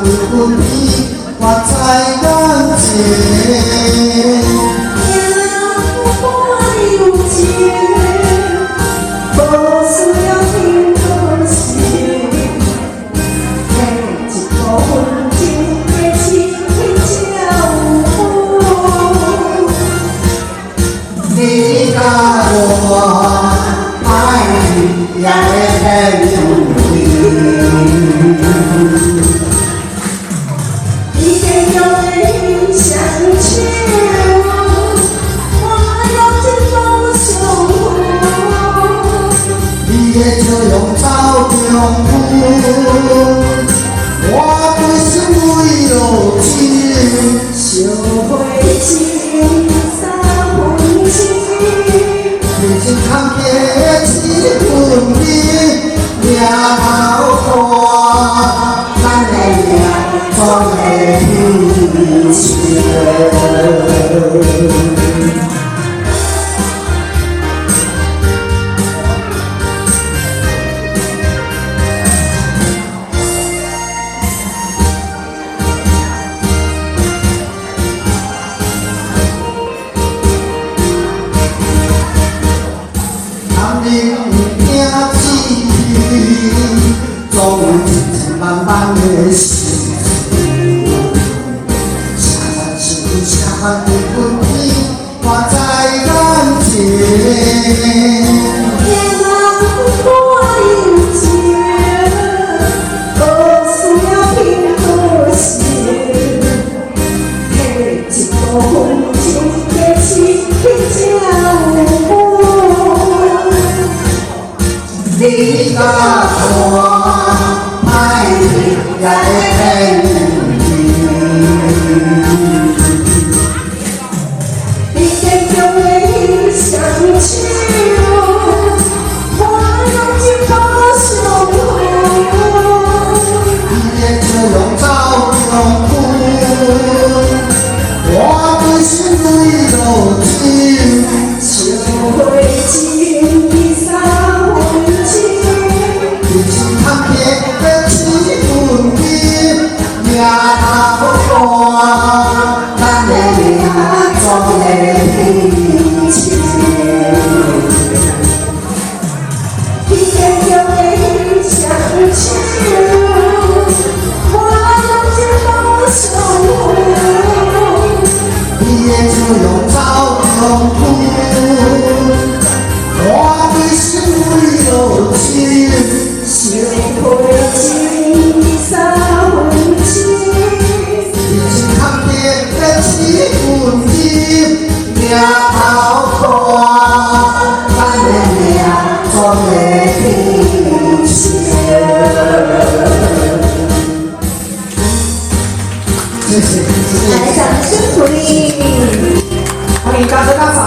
对阮天，我在眼前。有情，无需要天可惜。每一部分情的情才有好。你甲我爱你也会有你。你给我的相牵。 你的笑容走中远，我对心为落情，相会情三分情，人生坎坷一分悲，命头大，咱的命总会彼此。 人有惊志气，总有千千万万的事。相信相对阮天，我在眼前。天人我有情，无需要凭可惜。每一部分情的情才有好。 你甲我爱你也会你坚强的相牵，我用尽把相好。你的笑容走中远，我对心为落情，相会情比三。 命头大，咱的命总会彼此。你坚强的相牵，我用尽把相好。你的笑容走中远，我对心为落情，相会情三分情。 命头大，咱的命总会彼此。谢谢，来，掌声鼓励，欢迎大家大嫂。